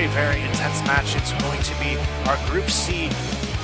very, very intense match. It's going to be our Group C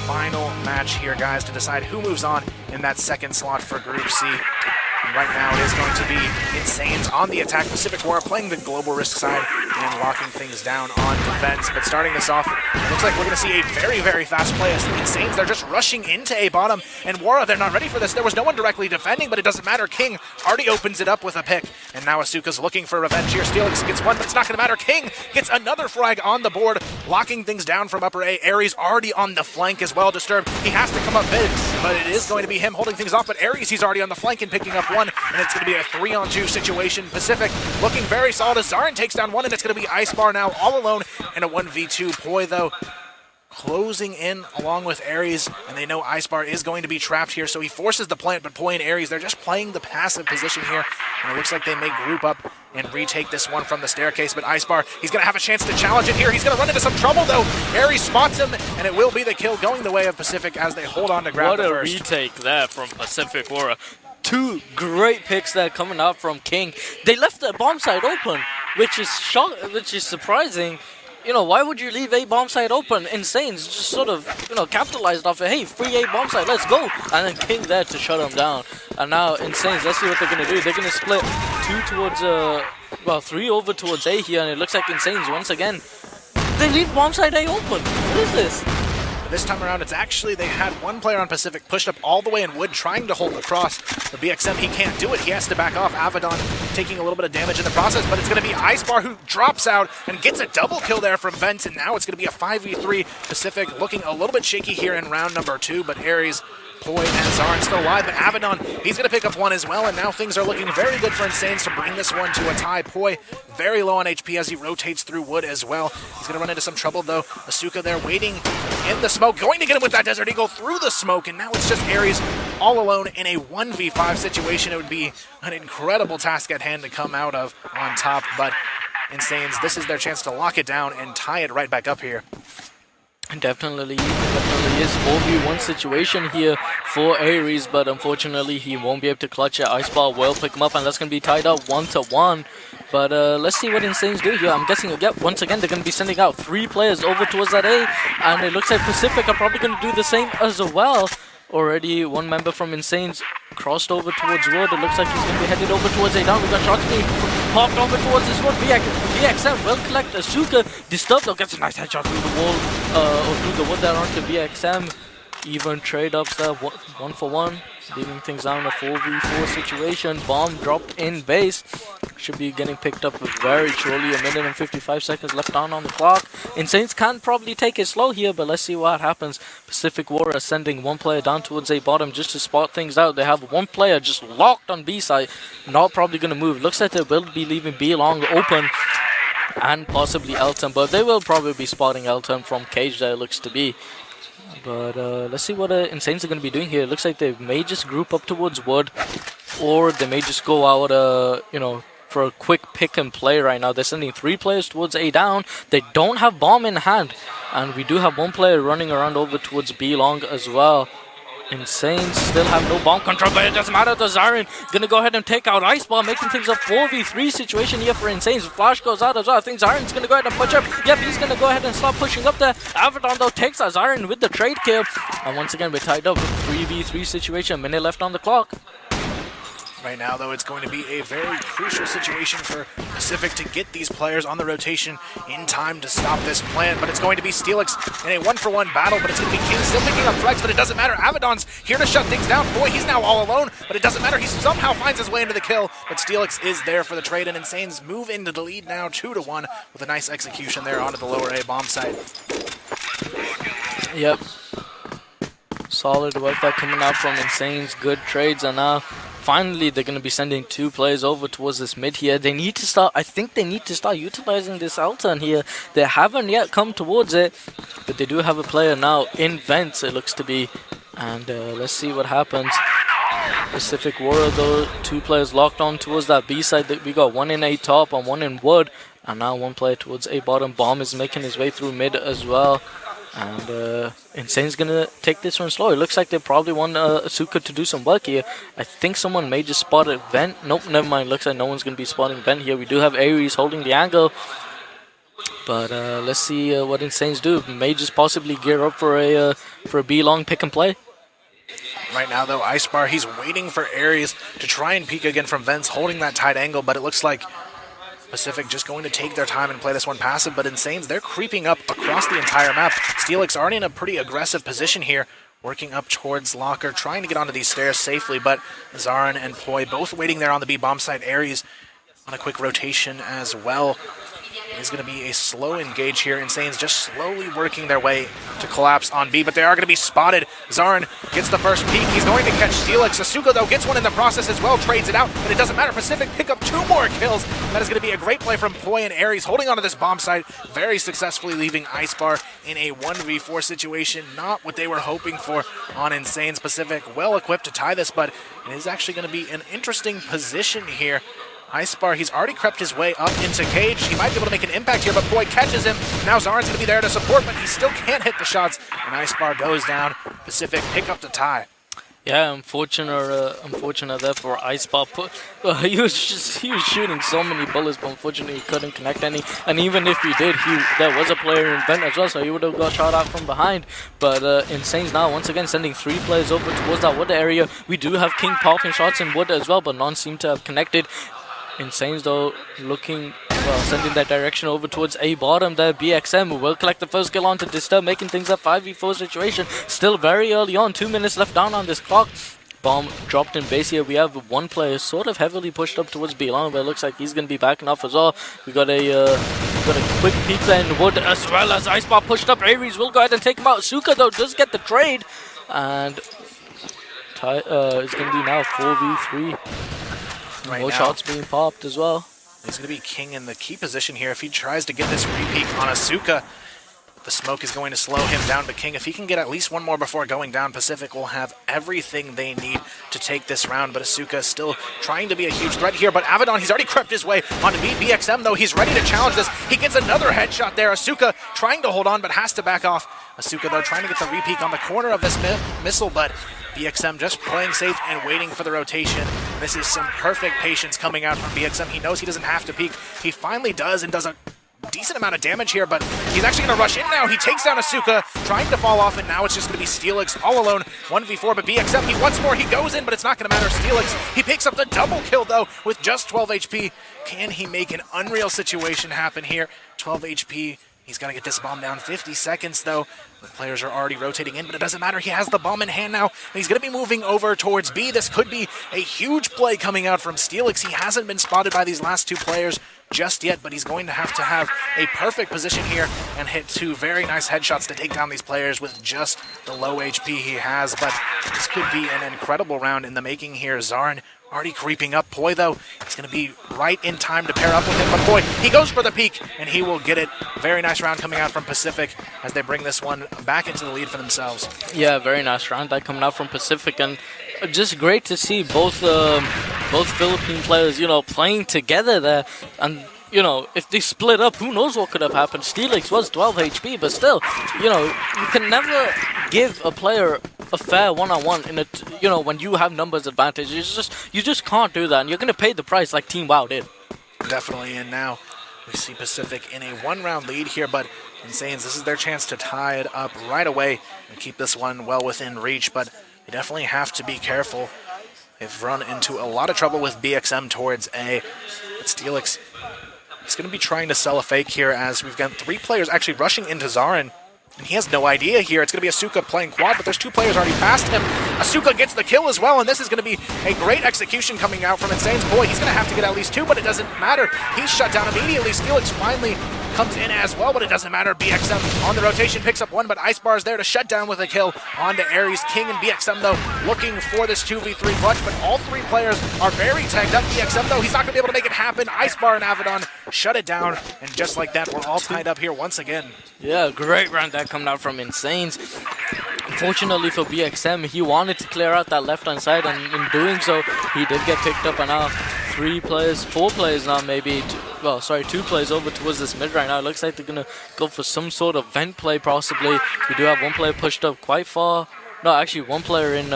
final match here, guys, to decide who moves on in that second slot for Group C. And right now it is going to be iNsanes on the attack. Pacific.Wara playing the global risk side and locking things down on defense. But starting this off, it looks like we're going to see a very, very fast play as iNsanes, they're just rushing into A bottom. And Wara, they're not ready for this. There was no one directly defending, but it doesn't matter. King already opens it up with a pick. And now Asuka's looking for revenge here. Steelix gets one, but it's not going to matter. King gets another frag on the board, locking things down from upper A. Aries already on the flank as well, disturbed. He has to come up mid, but it is going to be him holding things off. But Aries, he's already on the flank and picking up one, and it's going to be a 3-on-2 situation. Pacific looking very solid as Zarin takes down one, and it's going to be icebar now all alone in a 1v2. Poi, though, closing in along with Aries, and they know icebar is going to be trapped here, so he forces the plant, but Poi and Aries, they're just playing the passive position here, and it looks like they may group up and retake this one from the staircase. But icebar, he's going to have a chance to challenge it here. He's going to run into some trouble, though. Aries spots him, and it will be the kill going the way of Pacific as they hold on to grab the first. What a retake there from Pacific.Wara. Two great picks there coming out from King. They left the bomb side open, which is surprising. You know, why would you leave A bomb side open? iNsanes just sort of, capitalized off it. Hey, free A bomb side, let's go. And then King there to shut him down. And now iNsanes, let's see what they're going to do. They're going to split 3 over towards A here. And it looks like iNsanes once again, they leave bomb side A open. What is this? This time around, it's actually, they had one player on Pacific pushed up all the way in wood trying to hold the cross. The BXM, he can't do it. He has to back off. Avedon taking a little bit of damage in the process, but it's going to be icebar who drops out and gets a double kill there from Vents, and now it's going to be a 5v3. Pacific looking a little bit shaky here in round number 2, but Aries, Poi, and Zarin still alive, but Avedon, he's going to pick up one as well, and now things are looking very good for iNsanes to bring this one to a tie. Poi very low on HP as he rotates through wood as well. He's going to run into some trouble, though. Asuka there waiting in the smoke, going to get him with that Desert Eagle through the smoke, and now it's just Aries all alone in a 1v5 situation. It would be an incredible task at hand to come out of on top, but iNsanes, this is their chance to lock it down and tie it right back up here. Definitely is 4v1 situation here for Aries, but unfortunately he won't be able to clutch it. Iceball will pick him up, and that's going to be tied up 1-1. But let's see what iNsanes do here. I'm guessing once again they're going to be sending out 3 players over towards that A, and it looks like Pacific are probably going to do the same as well. Already one member from iNsanes crossed over towards wood. It looks like he's going to be headed over towards A down. We got shots being popped over towards this wood. BXM will collect Asuka. Disturbed though, gets a nice headshot through the wall, or through the wood there onto BXM. Even trade-ups there, 1-for-1. Leaving things down in a 4v4 situation. Bomb dropped in base. Should be getting picked up very shortly. 1 minute and 55 seconds left on the clock. iNsanes can probably take it slow here, but let's see what happens. Pacific.Wara sending one player down towards A bottom just to spot things out. They have one player just locked on B side, not probably going to move. Looks like they will be leaving B long open and possibly Elton, but they will probably be spotting Elton from cage there, it looks to be. But let's see what iNsanes are going to be doing here. It looks like they may just group up towards wood, or they may just go out, for a quick pick and play right now. They're sending 3 players towards A down. They don't have bomb in hand, and we do have one player running around over towards B long as well. iNsanes still have no bomb control, but it doesn't matter. The Zarin gonna go ahead and take out Iceball, making things a 4v3 situation here for iNsanes. Flash goes out as well. I think Zarin's gonna go ahead and push up. Yep, he's gonna go ahead and start pushing up there. Avedon though takes out Zarin with the trade kill, and once again we're tied up with 3v3 situation. Minute left on the clock. Right now, though, it's going to be a very crucial situation for Pacific to get these players on the rotation in time to stop this plan. But it's going to be Steelix in a 1-for-1 battle, but it's going to be King still picking up flags, but it doesn't matter. Avedon's here to shut things down. Boy, he's now all alone, but it doesn't matter. He somehow finds his way into the kill, but Steelix is there for the trade, and iNsanes move into the lead now 2-1 with a nice execution there onto the lower A bomb site. Yep. Solid work that coming out from iNsanes. Good trades, and now finally they're going to be sending 2 players over towards this mid here. They need to start, I think they need to start utilizing this Elton here. They haven't yet come towards it, but they do have a player now in Vents, it looks to be. And let's see what happens. Pacific.Wara though, 2 players locked on towards that B side. We got 1 in A top and 1 in wood. And now 1 player towards A bottom. Bomb is making his way through mid as well. And iNsane's going to take this one slow. It looks like they probably want Asuka to do some work here. I think someone may just spot a Vent. Nope, never mind. Looks like no one's going to be spotting Vent here. We do have Aries holding the angle. But let's see what iNsanes do. May just possibly gear up for a B-long pick and play. Right now, though, Icebar, he's waiting for Aries to try and peek again from Vents, holding that tight angle, but it looks like Pacific just going to take their time and play this one passive, but iNsanes, they're creeping up across the entire map. Steelix already in a pretty aggressive position here, working up towards Locker, trying to get onto these stairs safely, but Zarin and Poi both waiting there on the B bomb site. Aries on a quick rotation as well. It is going to be a slow engage here. iNsanes just slowly working their way to collapse on B, but they are going to be spotted. Zarin gets the first peek. He's going to catch Steelix. Asuka, though, gets one in the process as well, trades it out, but it doesn't matter. Pacific pick up 2 more kills. That is going to be a great play from Poi and Aries, holding onto this bomb site very successfully, leaving Icebar in a 1v4 situation. Not what they were hoping for on iNsanes. Pacific well equipped to tie this, but it is actually going to be an interesting position here. Icebar, he's already crept his way up into Cage. He might be able to make an impact here, but Poi catches him. Now Zarin's going to be there to support, but he still can't hit the shots, and Icebar goes down. Pacific pick up the tie. Yeah, unfortunate there for Icebar. He was shooting so many bullets, but unfortunately he couldn't connect any. And even if he did, there was a player in vent as well, so he would have got shot out from behind. But iNsanes now once again sending 3 players over towards that wood area. We do have King popping shots in wood as well, but none seem to have connected. iNsanes though looking, well, sending that direction over towards A bottom there. BXM will collect the first kill on to Disturb, making things a 5v4 situation. Still very early on, 2 minutes left down on this clock. Bomb dropped in base here. We have one player sort of heavily pushed up towards B-long, but it looks like he's going to be backing off as well. We got a quick peek there in wood as well as Icebar pushed up. Aries will go ahead and take him out. Suka though does get the trade, and it's going to be now 4v3. Right More now, shots being popped as well. He's going to be King in the key position here. If he tries to get this re-peek on Asuka, the smoke is going to slow him down. But King, if he can get at least one more before going down, Pacific will have everything they need to take this round. But Asuka still trying to be a huge threat here. But Avedon, he's already crept his way onto BXM, though. He's ready to challenge this. He gets another headshot there. Asuka trying to hold on, but has to back off. Asuka, though, trying to get the re-peek on the corner of this missile, but BXM just playing safe and waiting for the rotation. This is some perfect patience coming out from BXM. He knows he doesn't have to peek. He finally does, and does a decent amount of damage here, but he's actually going to rush in now. He takes down Asuka, trying to fall off, and now it's just going to be Steelix all alone, 1v4, but BXM, he once more, he goes in, but it's not going to matter. Steelix, he picks up the double kill, though, with just 12 HP. Can he make an unreal situation happen here? 12 HP. He's got to get this bomb down. 50 seconds, though. The players are already rotating in, but it doesn't matter. He has the bomb in hand now, and he's going to be moving over towards B. This could be a huge play coming out from Steelix. He hasn't been spotted by these last 2 players just yet, but he's going to have a perfect position here and hit 2 very nice headshots to take down these players with just the low HP he has. But this could be an incredible round in the making here. Zarin already creeping up. Poi, though, is going to be right in time to pair up with him. But Poi, he goes for the peek, and he will get it. Very nice round coming out from Pacific as they bring this one back into the lead for themselves. Yeah, very nice round that coming out from Pacific, and just great to see both Philippine players, playing together there. And if they split up, who knows what could have happened. Steelix was 12 HP, but still, you can never give a player a fair one-on-one in a, when you have numbers advantage. You just can't do that, and you're going to pay the price like Team WoW did. Definitely, and now we see Pacific in a 1-round lead here, but iNsanes, this is their chance to tie it up right away and keep this one well within reach, but they definitely have to be careful. They've run into a lot of trouble with BXM towards A, but Steelix is going to be trying to sell a fake here as we've got 3 players actually rushing into Zarin. And he has no idea here. It's going to be Asuka playing quad, but there's 2 players already past him. Asuka gets the kill as well, and this is going to be a great execution coming out from iNsanes. Boy, he's going to have to get at least 2, but it doesn't matter. He's shut down immediately. Steelix finally comes in as well, but it doesn't matter. BXM on the rotation picks up 1, but Icebar is there to shut down with a kill onto Aries. King and BXM, though, looking for this 2v3 clutch, but all 3 players are very tagged up. BXM, though, he's not going to be able to make it happen. Icebar and Avedon shut it down, and just like that, we're all tied up here once again. Yeah, great round that coming out from iNsanes. Unfortunately for BXM, he wanted to clear out that left-hand side, and in doing so, he did get picked up, and now 4 players now maybe, 2 players over towards this mid right now. It looks like they're going to go for some sort of vent play possibly. We do have 1 player pushed up quite far. No, actually 1 player in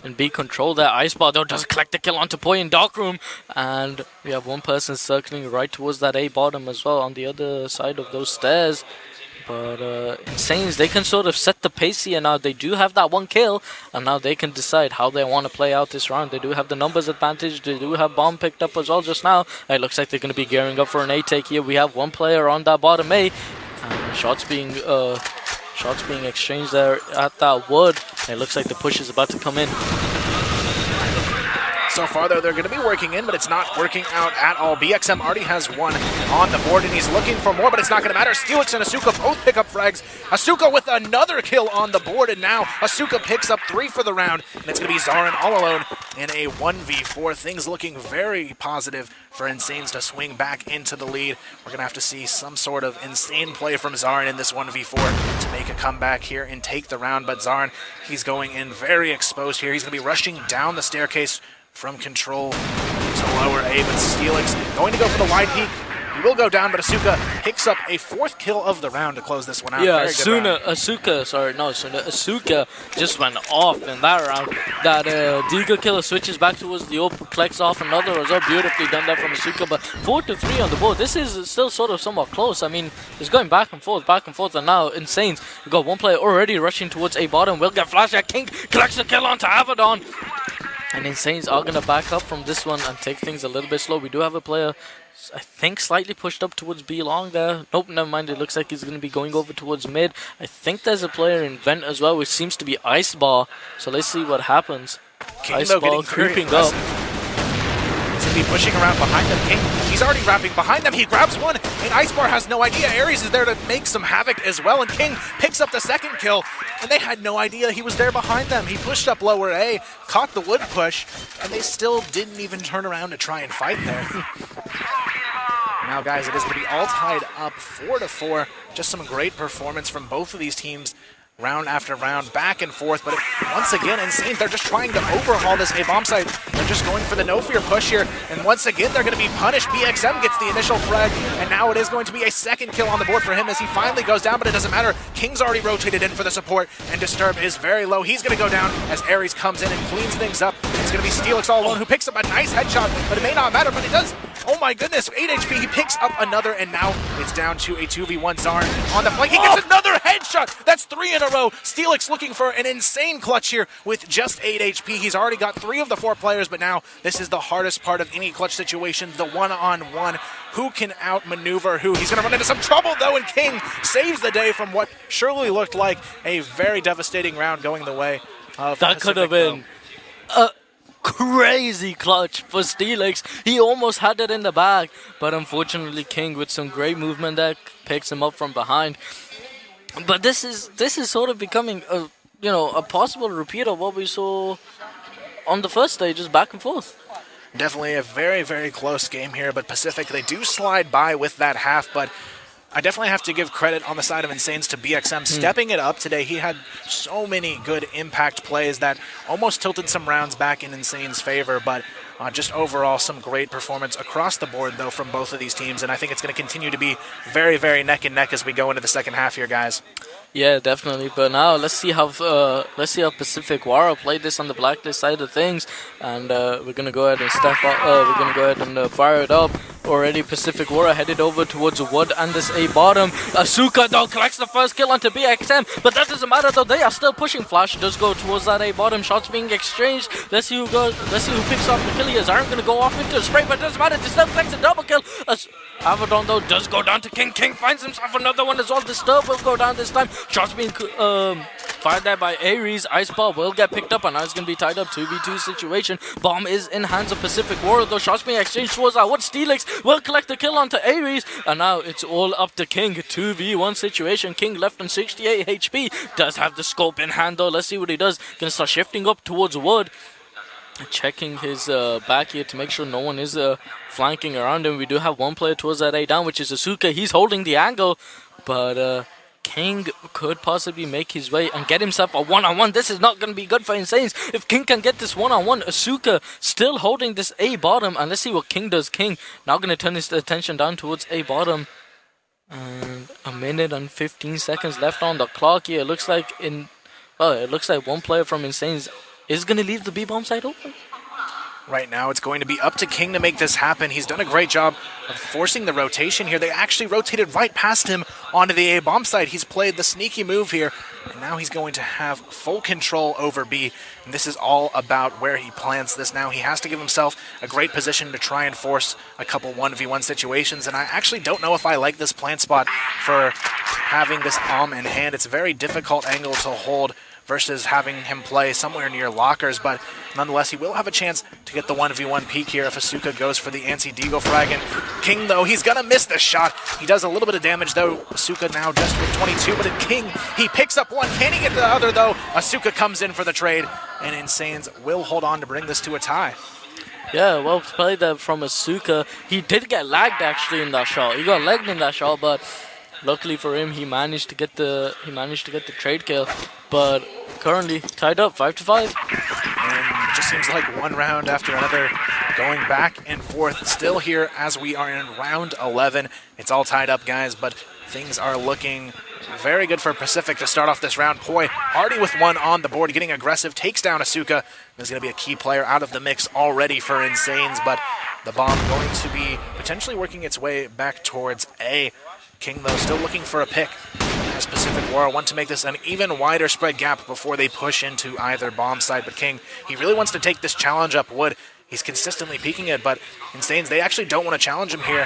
in B control there. Ice Bar though does collect the kill onto Poi in Dark Room, and we have one person circling right towards that A bottom as well on the other side of those stairs. But iNsanes, they can sort of set the pace here now. They do have that one kill, and now they can decide how they want to play out this round. They do have the numbers advantage. They do have bomb picked up as well just now. It looks like they're going to be gearing up for an A take here. We have one player on that bottom A, and shots being exchanged there at that wood. It looks like the push is about to come in. So far, though, they're going to be working in, but it's not working out at all. BXM already has one on the board, and he's looking for more, but it's not going to matter. Steelix and Asuka both pick up frags. Asuka with another kill on the board, and now Asuka picks up 3 for the round, and it's going to be Zarin all alone in a 1v4. Things looking very positive for iNsanes to swing back into the lead. We're going to have to see some sort of insane play from Zarin in this 1v4 to make a comeback here and take the round, but Zarin, he's going in very exposed here. He's going to be rushing down the staircase from control to lower A, but Steelix going to go for the wide peek. He will go down, but Asuka picks up a 4th kill of the round to close this one out. Yeah, Asuka just went off in that round. That Diga killer switches back towards the open, collects off another as well. Beautifully done that from Asuka, but 4-3 on the board. This is still sort of somewhat close. I mean, it's going back and forth, and now iNsanes. We've got one player already rushing towards A bottom. Will get flash at King, collects the kill onto Abaddon. And iNsanes are going to back up from this one and take things a little bit slow. We do have a player, I think, slightly pushed up towards B long there. Nope, never mind. It looks like he's going to be going over towards mid. I think there's a player in vent as well, which seems to be Ice Bar. So let's see what happens. King, Ice though, Bar creeping up. He's going to be pushing around behind them. King, he's already wrapping behind them. He grabs one, and Ice Bar has no idea. Aries is there to make some havoc as well, and King picks up the 2nd kill, and they had no idea he was there behind them. He pushed up lower A, caught the wood push, and they still didn't even turn around to try and fight there. Now, guys, it is going to be all tied up 4-4. Just some great performance from both of these teams. Round after round, back and forth, but once again, iNsanes, they're just trying to overhaul this A-bomb site. They're just going for the no-fear push here, and once again, they're going to be punished. BXM gets the initial frag, and now it is going to be a 2nd kill on the board for him as he finally goes down, but it doesn't matter. King's already rotated in for the support, and Disturb is very low. He's going to go down as Aries comes in and cleans things up. It's going to be Steelix all alone, who picks up a nice headshot, but it may not matter, but it does. Oh my goodness, 8 HP, he picks up another, and now it's down to a 2v1 Zarin on the flank. He gets another headshot! That's 3 in a row. Steelix looking for an insane clutch here with just 8 HP. He's already got 3 of the 4 players, but now this is the hardest part of any clutch situation, the one-on-one. Who can outmaneuver who? He's going to run into some trouble, though, and King saves the day from what surely looked like a very devastating round going the way of That Pacific, could have been a crazy clutch for Steelix. He almost had it in the bag, but unfortunately King, with some great movement there, picks him up from behind. But this is sort of becoming a possible repeat of what we saw on the first stages, back and forth. Definitely a very, very close game here, but Pacific, they do slide by with that half, but I definitely have to give credit on the side of iNsanes to BXM stepping it up today. He had so many good impact plays that almost tilted some rounds back in iNsanes' favor, but just overall some great performance across the board, though, from both of these teams, and I think it's going to continue to be very, very neck and neck as we go into the second half here, guys. Yeah, definitely. But now let's see how Pacific.Wara played this on the blacklist side of things, and we're gonna go ahead and fire it up. Already Pacific.Wara headed over towards wood and this A bottom. Asuka though collects the 1st kill onto BXM, but that doesn't matter though. They are still pushing. Flash does go towards that A bottom. Shots being exchanged. Let's see who picks off the kill here. Zarin gonna go off into a spray, but it doesn't matter. Disturb collects a double kill. Abaddon though does go down to King. King finds himself another one as well. Disturb will go down this time. Shots being fired there by Aries. Ice Ball will get picked up, and now it's going to be tied up 2v2 situation. Bomb is in hands of Pacific.Wara, though. Shots being exchanged towards that. What Steelix will collect the kill onto Aries, and now it's all up to King. 2v1 situation. King left on 68 HP. Does have the scope in hand, though. Let's see what he does. Going to start shifting up towards wood. Checking his back here to make sure no one is flanking around him. We do have one player towards that A down, which is Asuka. He's holding the angle, but King could possibly make his way and get himself a one-on-one. This is not going to be good for iNsanes. If King can get this one-on-one, Asuka still holding this A bottom, and let's see what King does. King now going to turn his attention down towards A bottom. And 1 minute and 15 seconds left on the clock here. It looks like one player from iNsanes is going to leave the B-bomb side open. Right now, it's going to be up to King to make this happen. He's done a great job of forcing the rotation here. They actually rotated right past him onto the A-bomb side. He's played the sneaky move here, and now he's going to have full control over B. And this is all about where he plants this now. He has to give himself a great position to try and force a couple 1v1 situations, and I actually don't know if I like this plant spot for having this in hand. It's a very difficult angle to hold versus having him play somewhere near lockers, but nonetheless, he will have a chance to get the 1v1 peak here if Asuka goes for the anti-deagle frag. And King, though, he's going to miss this shot. He does a little bit of damage, though. Asuka now just with 22, but King, he picks up one. Can he get the other, though? Asuka comes in for the trade, and iNsanes will hold on to bring this to a tie. Yeah, well played there from Asuka. He did get lagged, actually, in that shot. He got legged in that shot, but luckily for him, he managed to get the trade kill. But currently tied up 5-5. And it just seems like one round after another, going back and forth. Still here as we are in round 11. It's all tied up, guys, but things are looking very good for Pacific to start off this round. Poi already with one on the board, getting aggressive, takes down Asuka. There's going to be a key player out of the mix already for iNsanes, but the bomb going to be potentially working its way back towards A. King, though, still looking for a pick, as Pacific.Wara want to make this an even wider spread gap before they push into either bomb side. But King, he really wants to take this challenge up wood. He's consistently peeking it, but iNsanes, they actually don't want to challenge him here.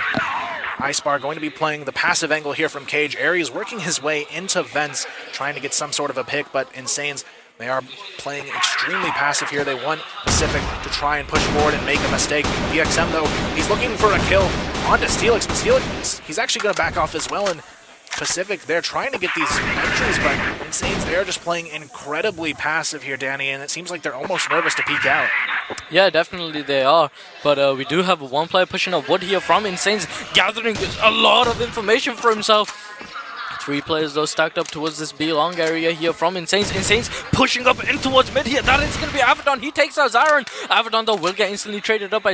iSpar going to be playing the passive angle here from Cage. Aries working his way into vents, trying to get some sort of a pick, but iNsanes, they are playing extremely passive here. They want Pacific to try and push forward and make a mistake. DXM, though, he's looking for a kill onto Steelix, but Steelix, he's actually going to back off as well, and Pacific, they're trying to get these entries, but iNsanes, they're just playing incredibly passive here, Danny, and it seems like they're almost nervous to peek out. Yeah, definitely they are. But we do have one player pushing up wood here from iNsanes, gathering a lot of information for himself. 3 players, though, stacked up towards this B-long area here from iNsanes. iNsanes pushing up in towards mid here. That is going to be Avedon. He takes out Zyron. Avedon, though, will get instantly traded up by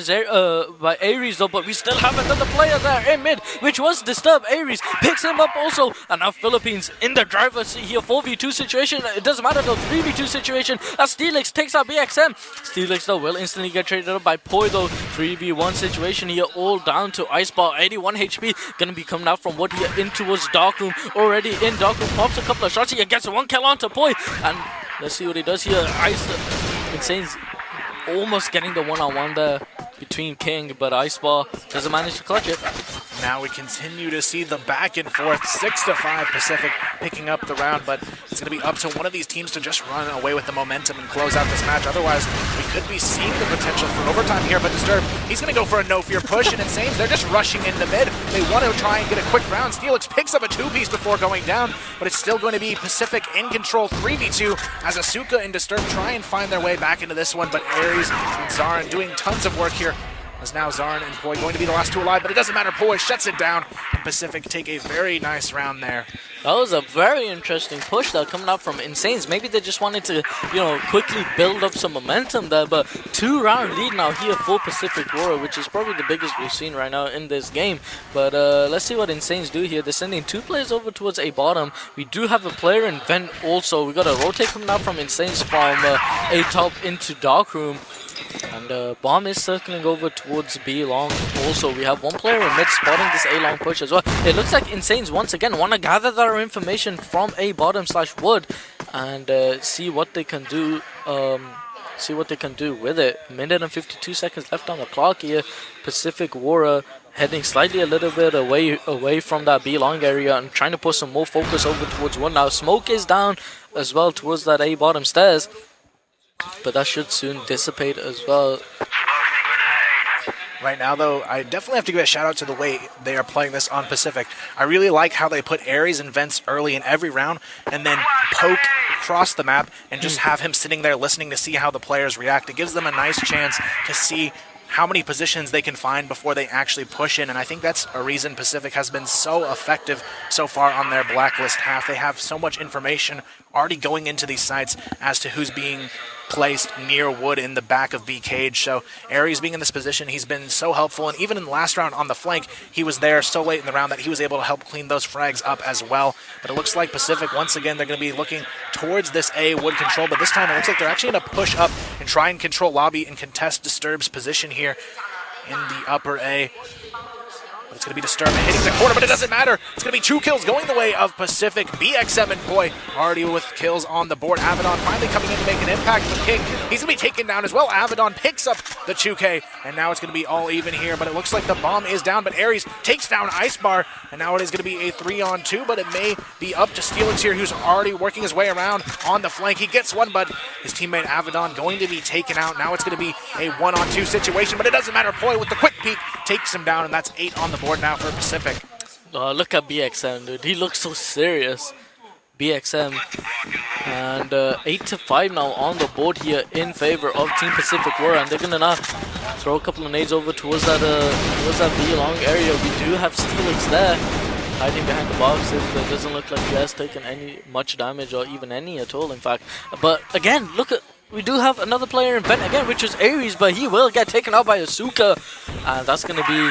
Aries, though, but we still have another player there in mid, which was Disturb. Aries picks him up also. And now Philippines in the driver's seat here. 4v2 situation. It doesn't matter, though. 3v2 situation as Steelix takes out BXM. Steelix, though, will instantly get traded up by Poi, though. 3v1 situation here, all down to iSpar. 81 HP. Going to be coming out from wood here in towards Darkroom. Already in Darkroom, pops a couple of shots here, gets one kill onto Poi, and let's see what he does here. iNsanes almost getting the one-on-one there between King, but iSpar doesn't manage to clutch it. Now we continue to see the back and forth, 6-5 Pacific picking up the round, but it's going to be up to one of these teams to just run away with the momentum and close out this match. Otherwise, we could be seeing the potential for overtime here, but Disturb, he's going to go for a no-fear push, and iNsanes, they're just rushing into mid. They want to try and get a quick round. Steelix picks up a 2-piece before going down, but it's still going to be Pacific in control 3v2 as Asuka and Disturb try and find their way back into this one, but Aries and Zarin doing tons of work here. As now Zarin and Poi going to be the last two alive, but it doesn't matter. Poi shuts it down, and Pacific take a very nice round there. That was a very interesting push that coming out from iNsanes. Maybe they just wanted to, quickly build up some momentum there, but 2-round lead now here for Pacific.Wara, which is probably the biggest we've seen right now in this game. But let's see what iNsanes do here. They're sending 2 players over towards A bottom. We do have a player in vent also. We got a rotate coming out from iNsanes from A top into Darkroom. And bomb is circling over towards B long. Also, we have one player in mid spotting this A long push as well. It looks like iNsanes once again want to gather their information from A bottom / wood and see what they can do. With it. Minute and 52 seconds left on the clock here. Pacific.Wara heading slightly a little bit away from that B long area and trying to put some more focus over towards wood. Now smoke is down as well towards that A bottom stairs, but that should soon dissipate as well. Right now, though, I definitely have to give a shout out to the way they are playing this on Pacific. I really like how they put Aries and vents early in every round and then poke across the map and just have him sitting there listening to see how the players react. It gives them a nice chance to see how many positions they can find before they actually push in, and I think that's a reason Pacific has been so effective so far on their blacklist half. They have so much information already going into these sites as to who's being placed near wood in the back of B cage. So Aries being in this position, he's been so helpful, and even in the last round on the flank, he was there so late in the round that he was able to help clean those frags up as well. But it looks like Pacific, once again, they're going to be looking towards this A wood control, but this time it looks like they're actually going to push up and try and control lobby and contest Disturb's position here in the upper A. But it's going to be Disturb hitting the corner, but it doesn't matter. It's going to be 2 kills going the way of Pacific. BXM and KOWAI already with kills on the board. Avedon finally coming in to make an impact for King. He's going to be taken down as well. Avedon picks up the 2K, and now it's going to be all even here. But it looks like the bomb is down, but Aries takes down Icebar, and now it is going to be a 3-on-2, but it may be up to Steelix here, who's already working his way around on the flank. He gets one, but his teammate Avedon going to be taken out. Now it's going to be a 1-on-2 situation, but it doesn't matter. KOWAI with the quick peek takes him down, and that's 8 on the board now for Pacific. Look at BXM, dude. He looks so serious. BXM. And 8-5 now on the board here in favor of Team Pacific.Wara, and they're gonna now throw a couple of nades over towards that B long area. We do have Steelix there, hiding behind the boxes. It doesn't look like he has taken much damage, or even any at all, in fact. But again, look at, we do have another player in vent again, which is Aries, but he will get taken out by Asuka, and that's going to be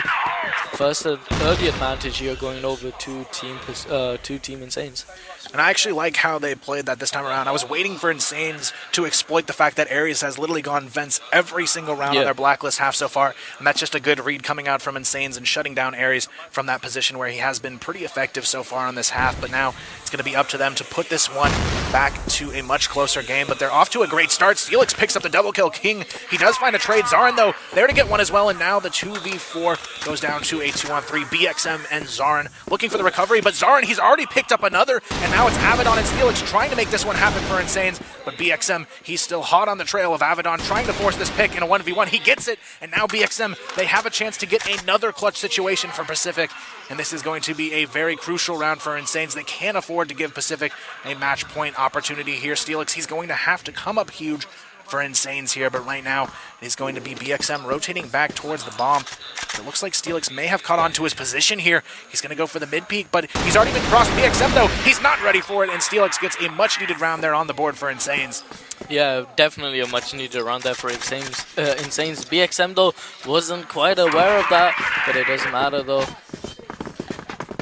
first and early advantage here going over to Team Insanes. And I actually like how they played that this time around. I was waiting for Insanes to exploit the fact that Aries has literally gone vents every single round of their blacklist half so far, and that's just a good read coming out from Insanes and shutting down Aries from that position where he has been pretty effective so far on this half. But now it's going to be up to them to put this one back to a much closer game, but they're off to a great start. Steelix picks up the double kill. King, he does find a trade. Zarin, though, there to get one as well, and now the 2v4 goes down to a 2-on-3. BXM and Zarin looking for the recovery, but Zarin, he's already picked up another, and now it's Avedon and Steelix trying to make this one happen for Insanes, but BXM, he's still hot on the trail of Avedon, trying to force this pick in a 1v1. He gets it, and now BXM, they have a chance to get another clutch situation for Pacific, and this is going to be a very crucial round for Insanes. They can't afford to give Pacific a match point opportunity here. Steelix, he's going to have to come up huge for Insanes here, but right now it is going to be BXM rotating back towards the bomb. It looks like Steelix may have caught on to his position here. He's going to go for the mid peak, but he's already been crossed. BXM, though, he's not ready for it, and Steelix gets a much-needed round there on the board for Insanes. Yeah, definitely a much-needed round there for Insanes. BXM, though, wasn't quite aware of that, but it doesn't matter, though.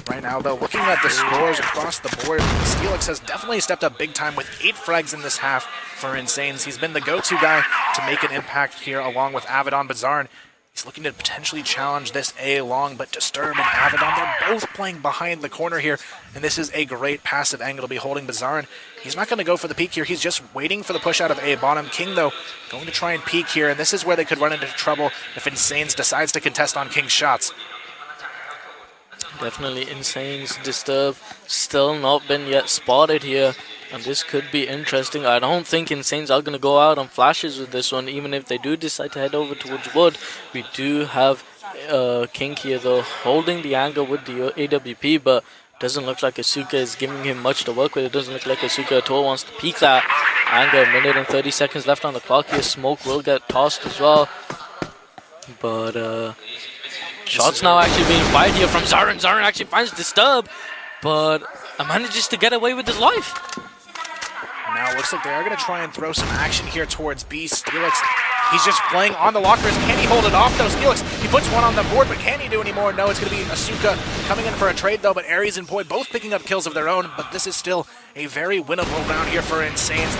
Right now, though, looking at the scores across the board, Steelix has definitely stepped up big time with 8 frags in this half for Insanes. He's been the go-to guy to make an impact here along with Avedon. Zarin, he's looking to potentially challenge this A long, but Disturb and Avedon, they're both playing behind the corner here, and this is a great passive angle to be holding. Zarin, he's not going to go for the peek here. He's just waiting for the push out of A bottom. King, though, going to try and peek here, and this is where they could run into trouble if Insanes decides to contest on King's shots. Definitely Insanes. Disturb still not been yet spotted here, and this could be interesting. I don't think Insanes are going to go out on flashes with this one, even if they do decide to head over towards wood. We do have King here, though, holding the angle with the AWP, but doesn't look like Asuka is giving him much to work with. It doesn't look like Asuka at all wants to peek that angle. 1 minute and 30 seconds left on the clock here. Smoke will get tossed as well, but shots now actually being fired here from Zarin. Zarin actually finds Disturb, but manages to get away with his life. Now it looks like they are going to try and throw some action here towards B. Steelix, he's just playing on the lockers. Can he hold it off, though? Steelix, he puts one on the board, but can he do any more? No, it's going to be Asuka coming in for a trade, though, but Aries and KOWAI both picking up kills of their own, but this is still a very winnable round here for Insanes.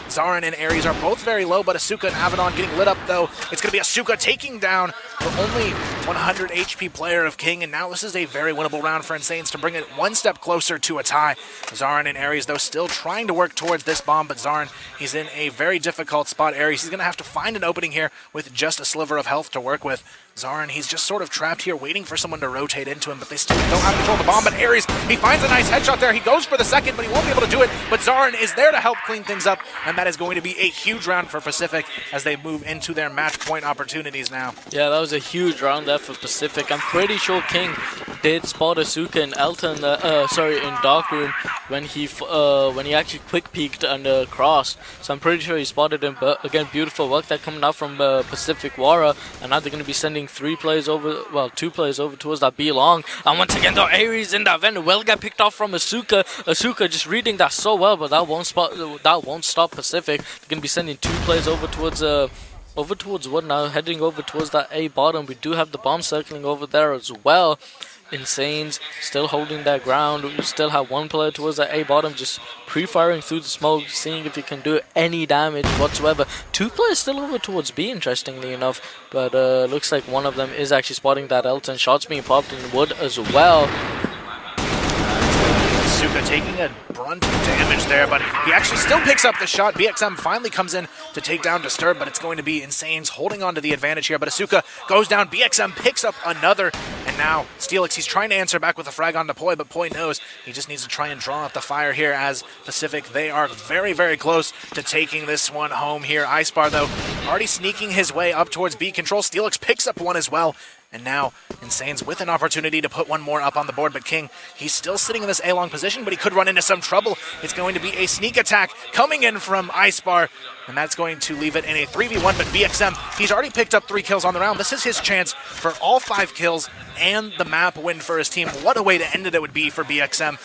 Zarin and Aries are both very low, but Asuka and Avedon getting lit up, though. It's going to be Asuka taking down the only 100 HP player of King, and now this is a very winnable round for Insanes to bring it one step closer to a tie. Zarin and Aries, though, still trying to work towards this bomb, but Zarin, he's in a very difficult spot. Aries, he's going to have to find an opening here with just a sliver of health to work with. Zarin, he's just sort of trapped here, waiting for someone to rotate into him, but they still don't have control of the bomb. But Aries, he finds a nice headshot there. He goes for the second, but he won't be able to do it. But Zarin is there to help clean things up, and that is going to be a huge round for Pacific as they move into their match point opportunities now. Yeah, that was a huge round there for Pacific. I'm pretty sure King did spot Asuka and Elton, in Dark Room when he actually quick peeked and crossed. So I'm pretty sure he spotted him. But again, beautiful work that coming out from Pacific.Wara, and now they're going to be sending 2 players over towards that B-Long. And once again, though, Aries in that vent will get picked off from Asuka. Asuka just reading that so well, but that won't stop Pacific. They're going to be sending 2 players over towards wood now, heading over towards that A bottom. We do have the bomb circling over there as well. Insanes still holding their ground. We still have 1 player towards that A bottom, just pre-firing through the smoke, seeing if he can do any damage whatsoever. 2 players still over towards B, interestingly enough, but looks like one of them is actually spotting that Elton. Shots being popped in wood as well. Asuka taking a brunt of damage there, but he actually still picks up the shot. BXM finally comes in to take down Disturb, but it's going to be Insanes holding on to the advantage here. But Asuka goes down, BXM picks up another, and now Steelix, he's trying to answer back with a frag onto Poi, but Poi knows he just needs to try and draw out the fire here as Pacific, they are very, very close to taking this one home here. Icebar, though, already sneaking his way up towards B control. Steelix picks up one as well. And now Insanes with an opportunity to put one more up on the board, but King, he's still sitting in this A-long position, but he could run into some trouble. It's going to be a sneak attack coming in from Icebar, and that's going to leave it in a 3v1, but BXM, he's already picked up 3 kills on the round. This is his chance for all 5 kills and the map win for his team. What a way to end it would be for BXM.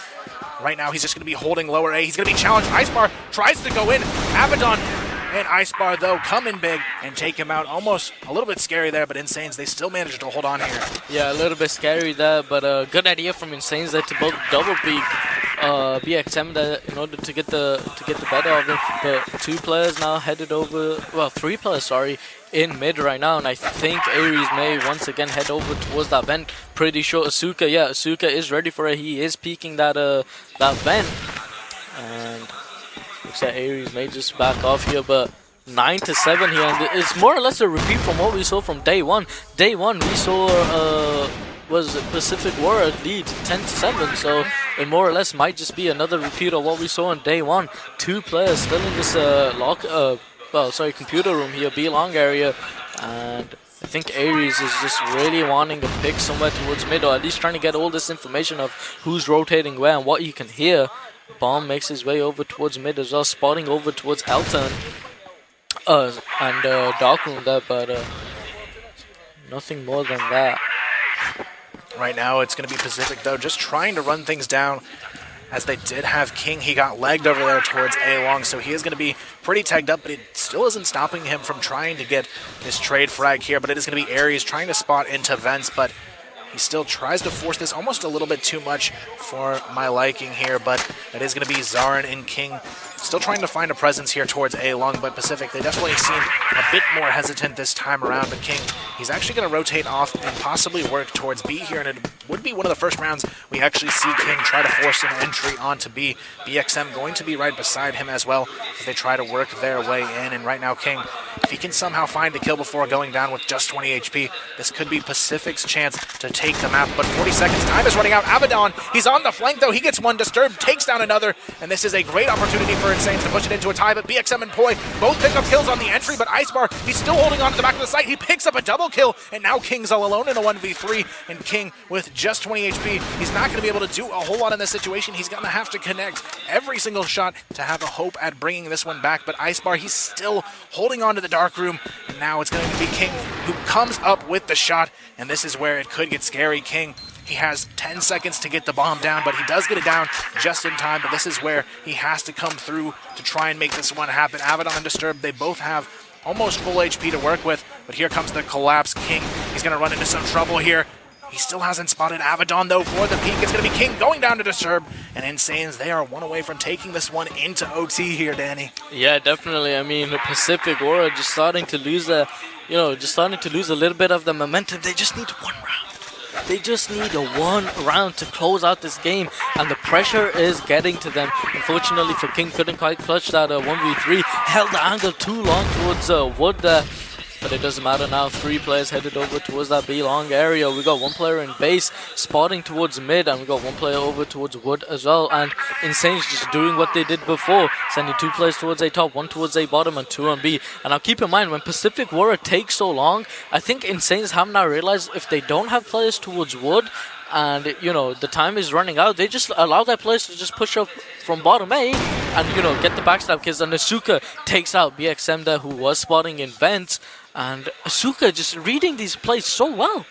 Right now, he's just going to be holding lower A. He's going to be challenged. Icebar tries to go in. Abaddon and Icebar, though, come in big and take him out. Almost a little bit scary there, but Insanes, they still managed to hold on here. Yeah, a little bit scary there, but a good idea from Insanes there to both double peek BXM there in order to get the better of him. But 2 players now headed over, well, 3 players, sorry, in mid right now, and I think Aries may once again head over towards that vent. Pretty sure Asuka is ready for it. He is peeking that vent, and looks like Aries may just back off here, but 9-7 here, and it's more or less a repeat from what we saw from day one. Day 1 we saw was Pacific.Wara lead 10-7, so it more or less might just be another repeat of what we saw in day 1. 2 players still in this computer room here, B-Long area, and I think Aries is just really wanting to pick somewhere towards mid, or at least trying to get all this information of who's rotating where and what he can hear. Bomb makes his way over towards mid as well, spotting over towards Elton and Darkroom there, but nothing more than that. Right now, it's going to be Pacific, though, just trying to run things down, as they did have King. He got legged over there towards A-Long, so he is going to be pretty tagged up, but it still isn't stopping him from trying to get his trade frag here. But it is going to be Aries trying to spot into vents, but he still tries to force this almost a little bit too much for my liking here, but it is going to be Zarin and King still trying to find a presence here towards A-Long, but Pacific, they definitely seem a bit more hesitant this time around. But King, he's actually going to rotate off and possibly work towards B here, and it would be one of the first rounds we actually see King try to force an entry onto B. BXM going to be right beside him as well as they try to work their way in, and right now King, if he can somehow find a kill before going down with just 20 HP, this could be Pacific's chance to take the map, but 40 seconds, time is running out. Abaddon, he's on the flank though, he gets one, Disturbed takes down another, and this is a great opportunity for Insanes to push it into a tie, but BXM and Poi both pick up kills on the entry, but Icebar, he's still holding on to the back of the site. He picks up a double kill, and now King's all alone in a 1v3, and King with just 20 HP, he's not going to be able to do a whole lot in this situation. He's going to have to connect every single shot to have a hope at bringing this one back, but Icebar, he's still holding on to the dark room, and now it's going to be King who comes up with the shot, and this is where it could get scary. King, he has 10 seconds to get the bomb down, but he does get it down just in time, but this is where he has to come through to try and make this one happen. Abaddon and Disturbed, they both have almost full HP to work with, but here comes the collapse. King, he's going to run into some trouble here. He still hasn't spotted Abaddon, though, for the peak. It's going to be King going down to Disturb, and Insanes, they are one away from taking this one into OT here, Danny. Yeah, definitely. I mean, the Pacific.Wara just starting to lose a little bit of the momentum. They just need one round. They just need a one round to close out this game, and the pressure is getting to them. Unfortunately for King, couldn't quite clutch that 1v3. Held the angle too long towards Wood there. but it doesn't matter now. 3 players headed over towards that B-long area. We got 1 player in base, spotting towards mid, and we got 1 player over towards wood as well. And iNsanes just doing what they did before, sending 2 players towards A top, 1 towards A bottom, and 2 on B. And now keep in mind, when Pacific.Wara takes so long, I think iNsanes have now realized if they don't have players towards wood, and you know the time is running out, they just allow their players to just push up from bottom A and you know get the backstab kills. And Asuka takes out DateDecember, who was spotting in vents, and Asuka just reading these plays so well.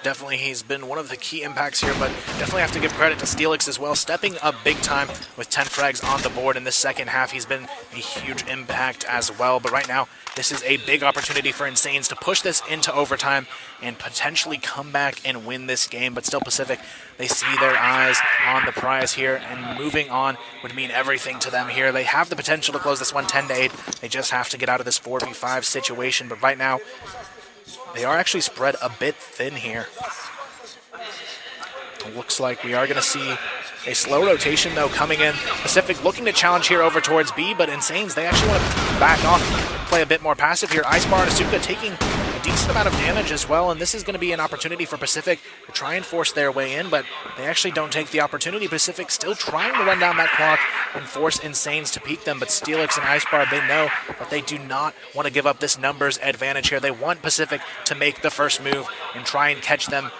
Definitely, he's been one of the key impacts here, but definitely have to give credit to Steelix as well, stepping up big time with 10 frags on the board in the second half. He's been a huge impact as well, but right now, this is a big opportunity for iNsanes to push this into overtime and potentially come back and win this game. But still, Pacific, they see their eyes on the prize here, and moving on would mean everything to them here. They have the potential to close this one 10-8. They just have to get out of this 4v5 situation, but right now, they are actually spread a bit thin here. It looks like we are going to see a slow rotation, though, coming in. Pacific looking to challenge here over towards B, but iNsanes, they actually want to back off, play a bit more passive here. iSpar and Asuka taking a decent amount of damage as well, and this is going to be an opportunity for Pacific to try and force their way in, but they actually don't take the opportunity. Pacific still trying to run down that clock and force iNsanes to peek them, but Steelix and iSpar, they know that they do not want to give up this numbers advantage here. They want Pacific to make the first move and try and catch them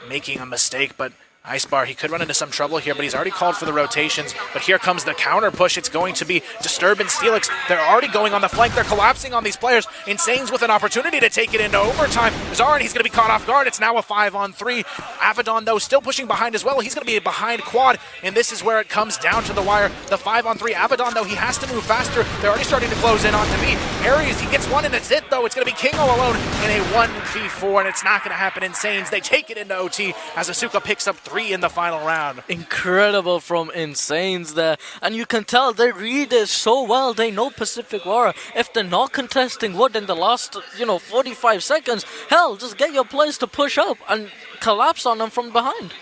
making a mistake, but iSpar, he could run into some trouble here, but he's already called for the rotations. But here comes the counter push. It's going to be Disturb and Steelix. They're already going on the flank. They're collapsing on these players. iNsanes with an opportunity to take it into overtime. Zarin, he's going to be caught off guard. It's now a 5-on-3. Avedon, though, still pushing behind as well. He's going to be behind quad, and this is where it comes down to the wire. The 5-on-3. Avedon, though, he has to move faster. They're already starting to close in onto me. Aries, he gets one, and it's it, though. It's going to be King all alone in a 1v4, and it's not going to happen. iNsanes, they take it into OT as Asuka picks up 3 in the final round. Incredible from iNsanes there, and you can tell they read it so well. They know Pacific.Wara. If they're not contesting wood in the last 45 seconds, hell, just get your players to push up and collapse on them from behind.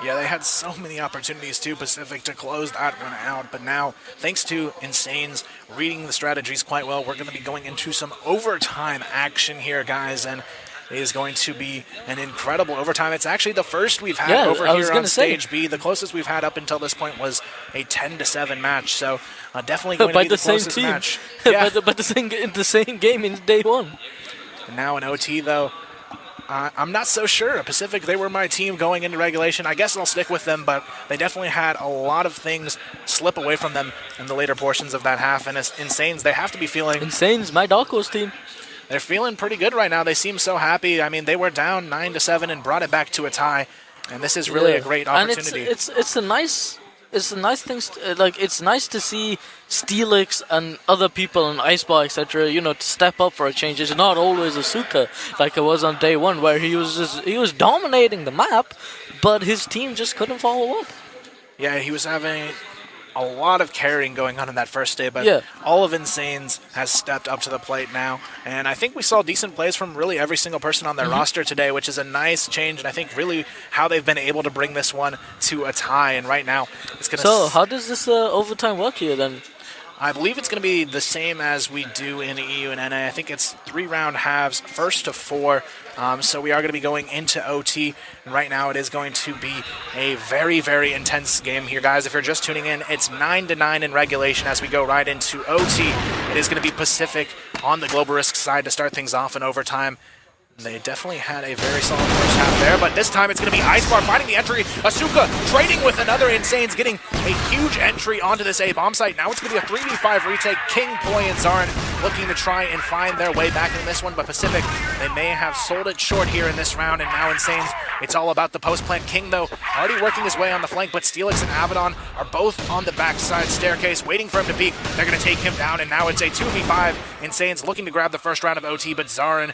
Yeah, they had so many opportunities too, Pacific, to close that one out, but now, thanks to iNsanes reading the strategies quite well, we're going to be going into some overtime action here, guys, and it is going to be an incredible overtime. It's actually the first we've had over here on Stage B. The closest we've had up until this point was a 10-7 match, so definitely going to be the closest match. Yeah. but the same game in day 1. And now in OT, though, I'm not so sure. Pacific, they were my team going into regulation. I guess I'll stick with them, but they definitely had a lot of things slip away from them in the later portions of that half, and as iNsanes, they have to be feeling... iNsanes, my dark horse team. They're feeling pretty good right now. They seem so happy. I mean, they were down 9-7 and brought it back to a tie, and this is really a great opportunity. And it's a nice thing. It's nice to see Steelix and other people and iSpar, etc. To step up for a change. It's not always Asuka like it was on day 1, where he was dominating the map, but his team just couldn't follow up. Yeah, he was having a lot of carrying going on in that first day, but all of iNsanes has stepped up to the plate now, and I think we saw decent plays from really every single person on their roster today, which is a nice change, and I think really how they've been able to bring this one to a tie, and right now it's going to... So how does this overtime work here then? I believe it's going to be the same as we do in EU and NA. I think it's 3-round halves, first to 4. So we are going to be going into OT. And right now it is going to be a very, very intense game here, guys. If you're just tuning in, it's 9-9 in regulation as we go right into OT. It is going to be Pacific on the Global Risk side to start things off in overtime. They definitely had a very solid first half there, but this time it's going to be iSpar finding the entry. Asuka trading with another iNsanes, getting a huge entry onto this A bomb site. Now it's going to be a 3v5 retake. King, Poi, and Zarin looking to try and find their way back in this one, but Pacific, they may have sold it short here in this round, and now iNsanes, it's all about the post plant. King, though, already working his way on the flank, but Steelix and Avedon are both on the backside staircase, waiting for him to peek. They're going to take him down, and now it's a 2v5. iNsanes looking to grab the first round of OT, but Zarin,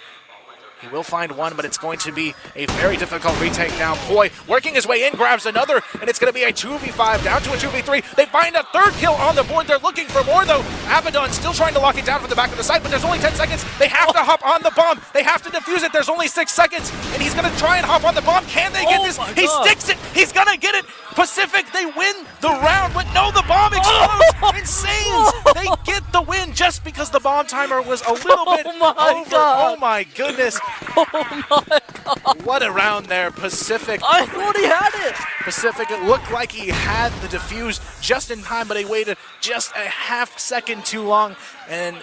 he will find one, but it's going to be a very difficult retake now. Poi working his way in, grabs another, and it's going to be a 2v5 down to a 2v3. They find a third kill on the board. They're looking for more, though. Avedon still trying to lock it down from the back of the site, but there's only 10 seconds. They have to hop on the bomb. They have to defuse it. There's only 6 seconds, and he's going to try and hop on the bomb. Can they get this? He sticks it. He's going to get it. Pacific, they win the round, but no, the bomb explodes. Insanes! They get the win just because the bomb timer was a little bit over. God. Oh my goodness. Oh my god. What a round there, Pacific. I thought he had it. Pacific, it looked like he had the defuse just in time, but he waited just a half second too long, and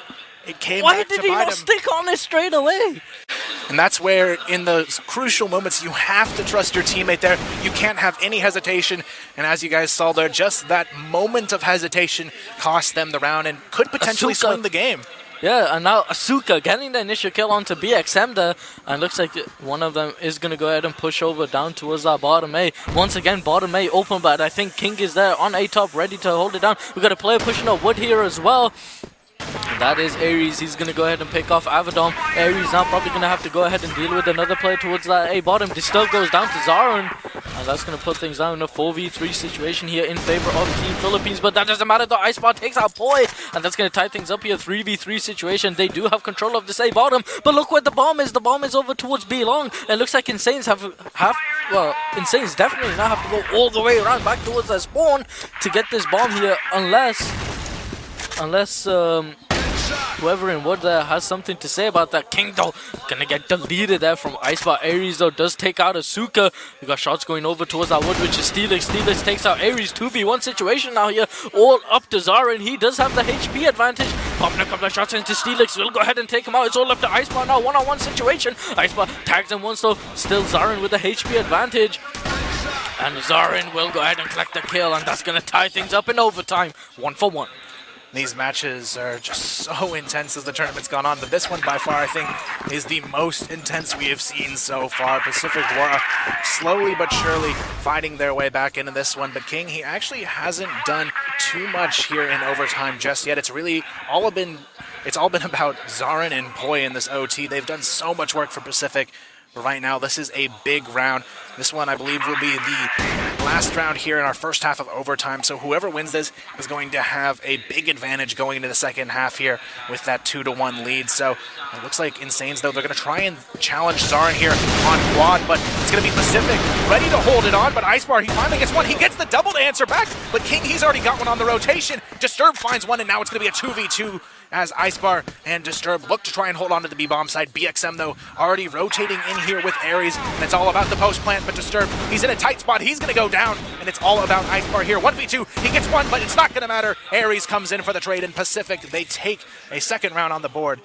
it came Why back did to he bite not him. stick on it straight away? And that's where, in the crucial moments, you have to trust your teammate there. You can't have any hesitation. And as you guys saw there, just that moment of hesitation cost them the round and could potentially swing the game. Yeah, and now Asuka getting the initial kill onto BXM there, and looks like one of them is going to go ahead and push over down towards that bottom A. Once again, bottom A open, but I think King is there on A top, ready to hold it down. We got a player pushing up wood here as well. That is Aries. He's going to go ahead and pick off Avedon. Aries now probably going to have to go ahead and deal with another player towards that A bottom. Disturb goes down to Zarin, and that's going to put things down in a 4v3 situation here in favor of Team Philippines. But that doesn't matter. The Ice Bar takes out Poi, and that's going to tie things up here. 3v3 situation. They do have control of this A bottom, but look where the bomb is. The bomb is over towards B long. It looks like Insanes Insanes definitely now have to go all the way around back towards that spawn to get this bomb here, unless whoever in wood there has something to say about that. King though gonna get deleted there from Icebar. Aries though does take out Asuka. We got shots going over towards that wood, which is Steelix. Steelix takes out Aries. 2v1 situation now here, all up to Zarin. He does have the HP advantage. Popping a couple of shots into Steelix. We'll go ahead and take him out. It's all up to Icebar now. One-on-one situation. Icebar tags him once though. Still Zarin with the HP advantage. And Zarin will go ahead and collect the kill, and that's gonna tie things up in overtime. 1-for-1. These matches are just so intense as the tournament's gone on, but this one by far I think is the most intense we have seen so far. Pacific.Wara slowly but surely fighting their way back into this one, but King, he actually hasn't done too much here in overtime just yet. It's all been about Zarin and Poi in this OT. They've done so much work for Pacific. But right now, this is a big round. This one, I believe, will be the last round here in our first half of overtime. So whoever wins this is going to have a big advantage going into the second half here with that 2-1 lead. So it looks like Insanes, though, they're going to try and challenge Zarin here on quad, but it's going to be Pacific ready to hold it on. But Icebar, he finally gets one. He gets the double to answer back, but King, he's already got one on the rotation. Disturb finds one, and now it's going to be a 2v2 as Icebar and Disturb look to try and hold on to the B-bomb side. BXM, though, already rotating in here with Aries, and it's all about the post plant, but Disturb, he's in a tight spot. He's going to go down, and it's all about Icebar here. 1v2, he gets one, but it's not going to matter. Aries comes in for the trade, and Pacific, they take a second round on the board.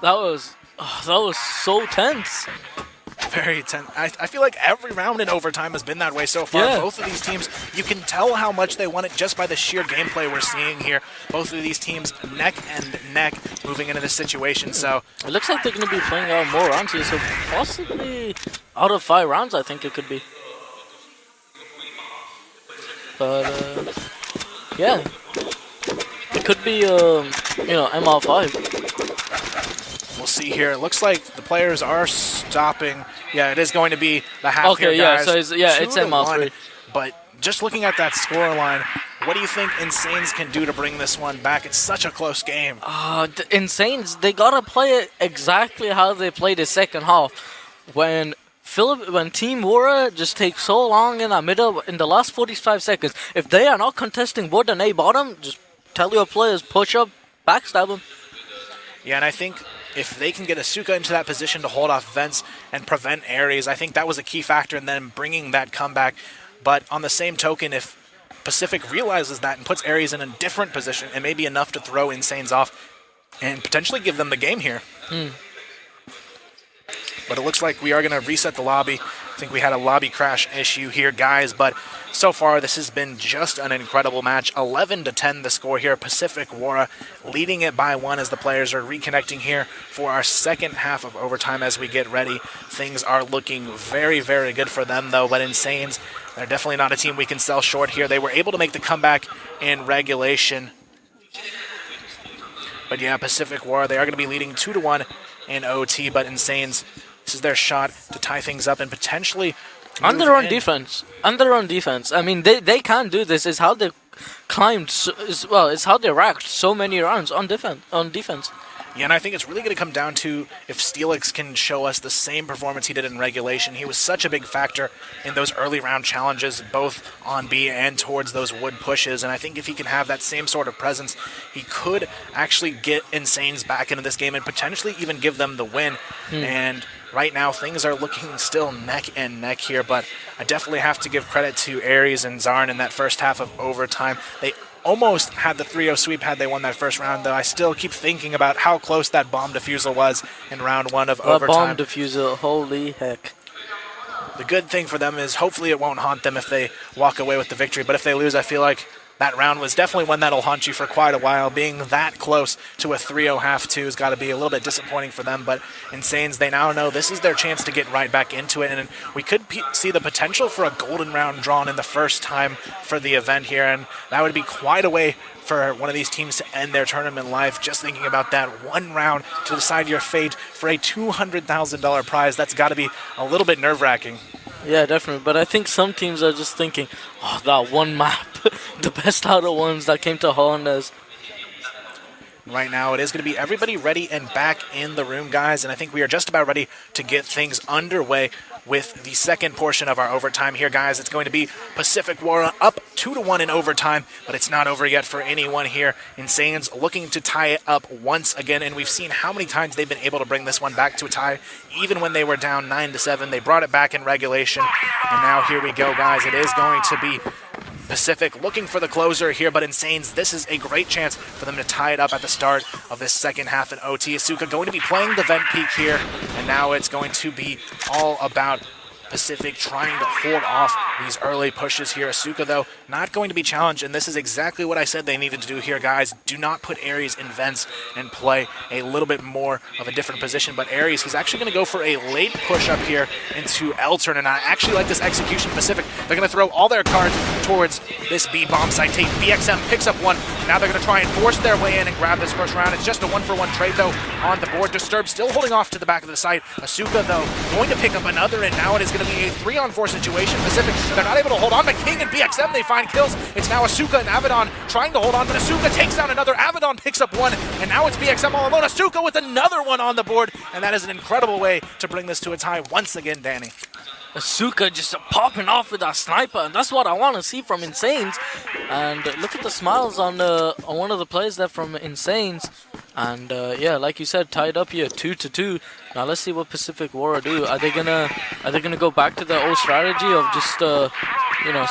That was so tense. Very tense. I feel like every round in overtime has been that way so far. Yeah. Both of these teams, you can tell how much they want it just by the sheer gameplay we're seeing here. Both of these teams neck and neck moving into this situation. So it looks like they're going to be playing out more rounds here, so possibly out of 5 rounds, I think it could be. But yeah, it could be MR5. we'll see here. It looks like the players are stopping. Yeah, it is going to be the half here, guys. So it's MR3. But just looking at that score line, what do you think Insanes can do to bring this one back? It's such a close game. Insanes, they gotta play it exactly how they played the second half. When Team Wara just takes so long in the middle, in the last 45 seconds, if they are not contesting wood and A bottom, just tell your players, push up, backstab them. Yeah, and I think if they can get Asuka into that position to hold off vents and prevent Aries, I think that was a key factor in them bringing that comeback. But on the same token, if Pacific realizes that and puts Aries in a different position, it may be enough to throw Insanes off and potentially give them the game here. But it looks like we are going to reset the lobby. I think we had a lobby crash issue here, guys, but so far this has been just an incredible match. 11-10 the score here. Pacific.Wara leading it by 1 as the players are reconnecting here for our second half of overtime as we get ready. Things are looking very, very good for them, though, but Insanes, they're definitely not a team we can sell short here. They were able to make the comeback in regulation. But yeah, Pacific.Wara, they are going to be leading 2-1 in OT, but Insanes, this is their shot to tie things up and potentially on their own defense. On their own defense. I mean, they can't do this. It's how they climbed. It's how they racked so many rounds on defense. Yeah, and I think it's really going to come down to if Steelix can show us the same performance he did in regulation. He was such a big factor in those early round challenges, both on B and towards those wood pushes. And I think if he can have that same sort of presence, he could actually get iNsanes back into this game and potentially even give them the win. And right now, things are looking still neck and neck here, but I definitely have to give credit to Aries and Zarn in that first half of overtime. They almost had the 3-0 sweep had they won that first round, though I still keep thinking about how close that bomb defusal was in round 1 of overtime. Bomb defusal, holy heck. The good thing for them is hopefully it won't haunt them if they walk away with the victory, but if they lose, I feel like that round was definitely one that'll haunt you for quite a while. Being that close to a 3-0 half 2 has got to be a little bit disappointing for them, but iNsanes, they now know this is their chance to get right back into it, and we could see the potential for a golden round drawn in the first time for the event here, and that would be quite a way for one of these teams to end their tournament life. Just thinking about that one round to decide your fate for a $200,000 prize, that's got to be a little bit nerve-wracking. Yeah, definitely. But I think some teams are just thinking, oh, that one map, the best out of ones that came to Hollanders. Right now, it is going to be everybody ready and back in the room, guys. And I think we are just about ready to get things underway with the second portion of our overtime here, guys. It's going to be Pacific.Wara up 2-1 in overtime, but it's not over yet for anyone here. iNsanes looking to tie it up once again, and we've seen how many times they've been able to bring this one back to a tie, even when they were down 9-7. They brought it back in regulation, and now here we go, guys. It is going to be Pacific looking for the closer here, but iNsanes, this is a great chance for them to tie it up at the start of this second half in OT. Asuka going to be playing the vent peak here, and now it's going to be all about Pacific trying to hold off these early pushes here. Asuka, though, not going to be challenged, and this is exactly what I said they needed to do here, guys. Do not put Aries in vents and play a little bit more of a different position, but Aries, he's actually going to go for a late push up here into L turn, and I actually like this execution. Pacific, they're going to throw all their cards towards this B bomb site. BXM picks up one. Now they're going to try and force their way in and grab this first round. It's just a 1-for-1 trade, though, on the board. Disturb still holding off to the back of the site. Asuka, though, going to pick up another, and now it is going to be a 3-on-4 situation. Pacific, they're not able to hold on, but King and BXM, they find kills. It's now Asuka and Avedon trying to hold on, but Asuka takes down another. Avedon picks up one, and now it's BXM all alone. Asuka with another one on the board, and that is an incredible way to bring this to a tie once again, Danny. Asuka just popping off with that sniper, and that's what I want to see from iNsanes. And look at the smiles on one of the players there from iNsanes. And yeah, like you said, tied up here, 2-2. Now let's see what Pacific.Wara do. Are they gonna go back to their old strategy of just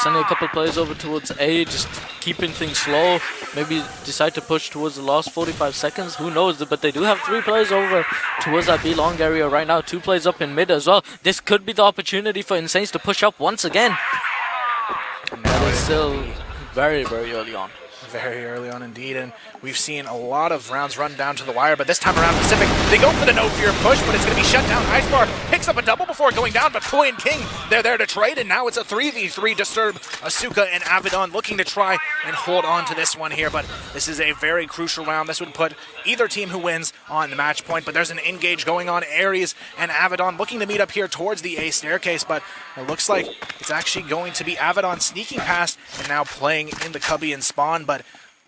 sending a couple players over towards A, just keeping things slow? Maybe decide to push towards the last 45 seconds. Who knows? But they do have 3 players over towards that B long area right now. 2 players up in mid as well. This could be the opportunity for iNsanes to push up once again. But it's still very, very early on. Very early on indeed, and we've seen a lot of rounds run down to the wire, but this time around Pacific, they go for the no fear push, but it's going to be shut down. Icebar picks up a double before going down, but Poi and King, they're there to trade, and now it's a 3v3. Disturb, Asuka, and Avedon looking to try and hold on to this one here, but this is a very crucial round. This would put either team who wins on the match point, but there's an engage going on. Aries and Avedon looking to meet up here towards the A staircase, but it looks like it's actually going to be Avedon sneaking past and now playing in the cubby and spawn, but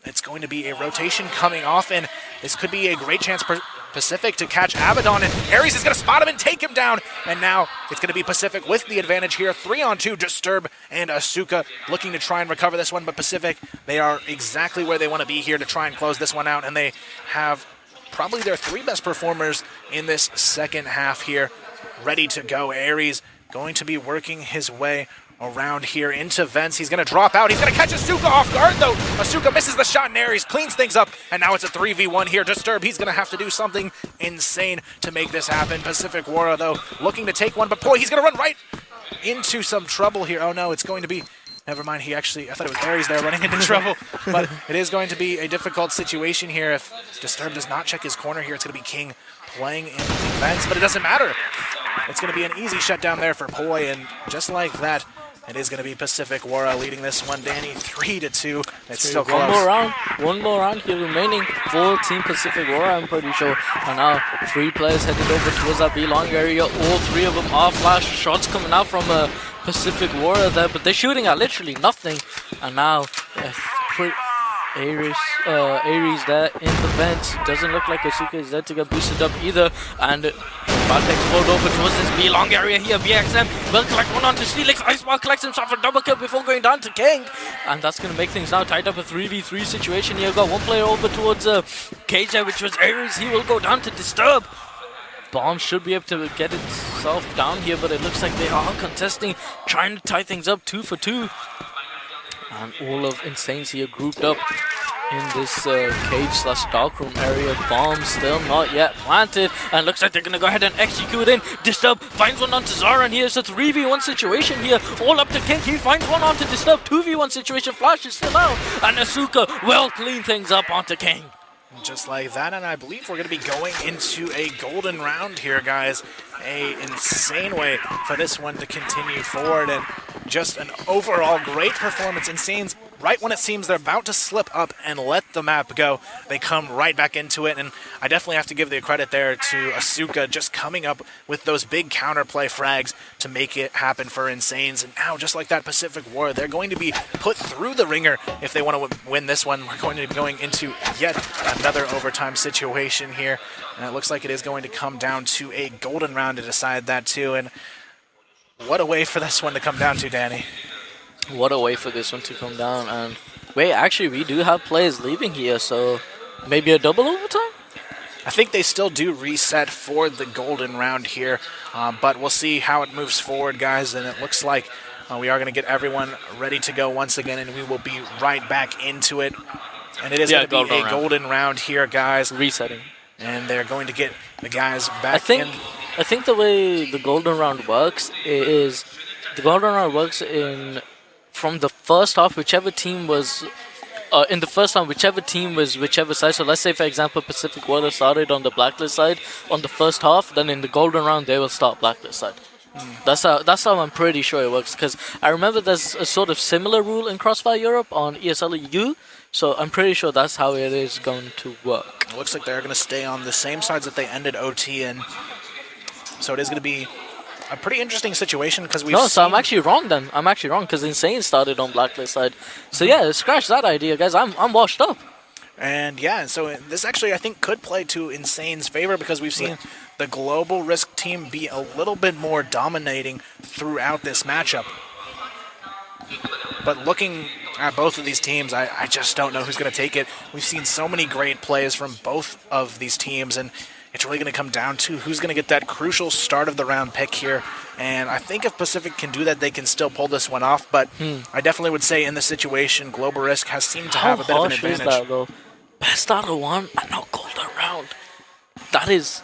it's going to be a rotation coming off, and this could be a great chance for Pacific to catch Avedon, and Aries is going to spot him and take him down, and now it's going to be Pacific with the advantage here. 3-on-2, Disturb and Asuka looking to try and recover this one, but Pacific, they are exactly where they want to be here to try and close this one out, and they have probably their 3 best performers in this second half here ready to go. Aries going to be working his way around here into vents. He's going to drop out. He's going to catch Asuka off guard, though. Asuka misses the shot, and Aries cleans things up, and now it's a 3v1 here. Disturb, he's going to have to do something insane to make this happen. Pacific.Wara, though, looking to take one, but boy, he's going to run right into some trouble here. Oh, no, it's going to be... Never mind, I thought it was Aries there running into trouble, but it is going to be a difficult situation here. If Disturb does not check his corner here, it's going to be King playing in the vents, but it doesn't matter. It's going to be an easy shutdown there for Poi, and just like that, it is going to be Pacific.Wara leading this one. Danny, 3-2. It's still close. One more round here remaining for Team Pacific.Wara, I'm pretty sure. And now 3 players headed over towards that B long area. All 3 of them are flash shots coming out from Pacific.Wara there, but they're shooting at literally nothing. And now Aries there in the vents. Doesn't look like Asuka is there to get boosted up either. And about to explode over towards this B long area here. BXM will collect one onto Steelix. Iceball collects himself a double kill before going down to King. And that's going to make things now tied up a 3v3 situation here. Got one player over towards KJ, which was Aries. He will go down to Disturb. Bomb should be able to get itself down here, but it looks like they are contesting, trying to tie things up 2 for 2. And all of Insanes here grouped up in this cave/darkroom area. Bomb still not yet planted, and looks like they're gonna go ahead and execute in. Disturb finds one onto Zara, and here's a 3v1 situation here. All up to King. He finds one onto Disturb. 2v1 situation. Flash is still out, and Asuka will clean things up onto King. Just like that, and I believe we're going to be going into a golden round here, guys. A insane way for this one to continue forward, and just an overall great performance. Insanes, right when it seems they're about to slip up and let the map go, they come right back into it, and I definitely have to give the credit there to Asuka just coming up with those big counterplay frags to make it happen for Insanes. And now, just like that Pacific.Wara, they're going to be put through the ringer if they want to win this one. We're going to be going into yet another overtime situation here, and it looks like it is going to come down to a golden round to decide that too. And what a way for this one to come down to, Danny. What a way for this one to come down. And wait, actually we do have players leaving here, so maybe a double overtime? I think they still do reset for the golden round here, but we'll see how it moves forward, guys. And it looks like we are going to get everyone ready to go once again, and we will be right back into it. And it is going to be a golden round here, guys. Resetting. And they're going to get the guys back in. I think the way the golden round works is from the first half, whichever team was in the first half, whichever team was whichever side. So let's say, for example, Pacific.Wara started on the blacklist side on the first half, then in the golden round they will start blacklist side. That's how I'm pretty sure it works, because I remember there's a sort of similar rule in Crossfire Europe on ESL EU. So I'm pretty sure that's how it is going to work. It looks like they're going to stay on the same sides that they ended OT in. So it is going to be a pretty interesting situation, because we've so I'm actually wrong then. I'm actually wrong, because Insane started on blacklist side. So yeah, scratch that idea, guys. I'm washed up. And yeah, so this actually I think could play to Insane's favor, because we've seen the Global Risk team be a little bit more dominating throughout this matchup. But looking at both of these teams, I just don't know who's going to take it. We've seen so many great plays from both of these teams, and it's really going to come down to who's going to get that crucial start of the round pick here. And I think if Pacific can do that, they can still pull this one off. But I definitely would say in this situation, Global Risk has seemed to have a bit of an advantage. How harsh is that, though? Best out of one and no golden round. That is...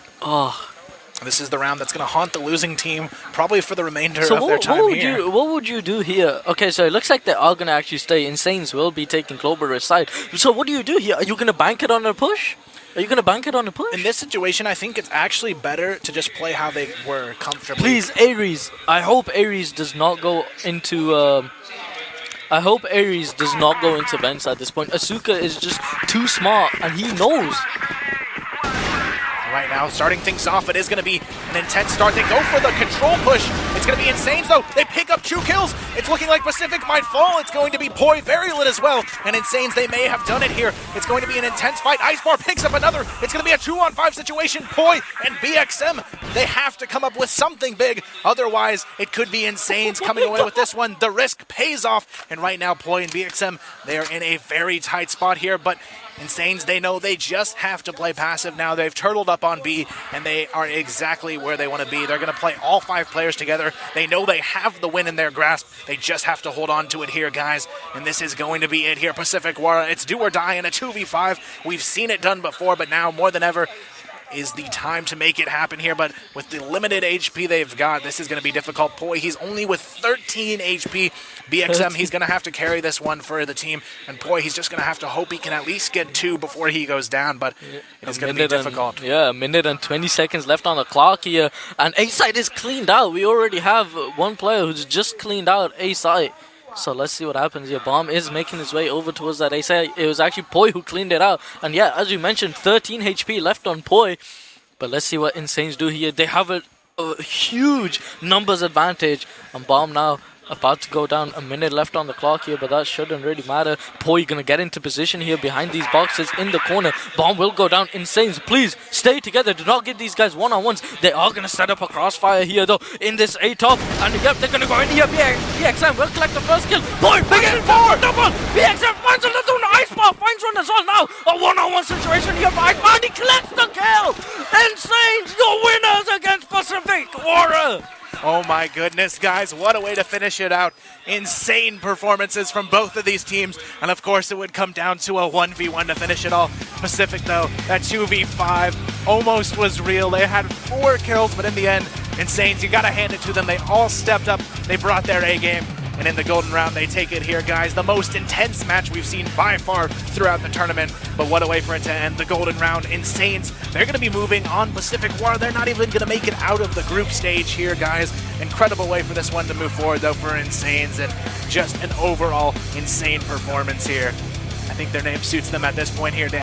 This is the round that's going to haunt the losing team probably for the remainder of their time here. What would you do here? Okay, so it looks like they are going to actually stay. Insanes will be taking Global Risk side. So what do you do here? Are you going to bank it on a push? Are you going to bank it on a push? In this situation, I think it's actually better to just play how they were comfortably. Please, Aries. I hope Aries does not go into... I hope Aries does not go into vents at this point. Asuka is just too smart, and he knows. Right now, starting things off, it is going to be an intense start. They go for the control push. It's going to be Insanes, though. They pick up 2 kills. It's looking like Pacific might fall. It's going to be Poi very lit as well. And Insanes, they may have done it here. It's going to be an intense fight. Icebar picks up another. It's going to be a 2-on-5 situation. Poi and BXM, they have to come up with something big. Otherwise, it could be Insanes coming away with this one. The risk pays off. And right now, Poi and BXM, they are in a very tight spot here. But Insanes, they know they just have to play passive now. They've turtled up on B, and they are exactly where they want to be. They're going to play all 5 players together. They know they have the win in their grasp. They just have to hold on to it here, guys. And this is going to be it here. Pacific.Wara, it's do or die in a 2v5. We've seen it done before, but now more than ever is the time to make it happen here. But with the limited HP they've got, this is going to be difficult. Poi, he's only with 13 HP. BXM, he's going to have to carry this one for the team. And Poi, he's just going to have to hope he can at least get 2 before he goes down. But it's going to be difficult. A minute and 20 seconds left on the clock here. And A-side is cleaned out. We already have one player who's just cleaned out A-side. So let's see what happens here. Bomb is making his way over towards that A-side. It was actually Poi who cleaned it out. And yeah, as you mentioned, 13 HP left on Poi. But let's see what Insanes do here. They have a huge numbers advantage. And Bomb now About to go down, a minute left on the clock here, but that shouldn't really matter. Poi gonna get into position here behind these boxes in the corner. Bomb will go down. Insanes, please stay together. Do not give these guys one-on-ones. They are gonna set up a crossfire here though in this A top. And yep, they're gonna go in here. BXM will collect the first kill. Poi finds it for double. BXM finds another one. Ice Bar finds one as well now. A one-on-one situation here for Ice Bar. He collects the kill. Insanes, your winners against Pacific.Wara. Oh my goodness, guys, what a way to finish it out. Insane performances from both of these teams, and of course it would come down to a 1v1 to finish it all. Pacific, though, that 2v5 almost was real. They had 4 kills, but in the end, Insanes, you gotta hand it to them. They all stepped up, they brought their A game, and in the golden round, they take it here, guys. The most intense match we've seen by far throughout the tournament, but what a way for it to end the golden round. Insanes, they're gonna be moving on. Pacific.Wara, they're not even gonna make it out of the group stage here, guys. Incredible way for this one to move forward, though, for Insanes, and just an overall insane performance here. I think their name suits them at this point here.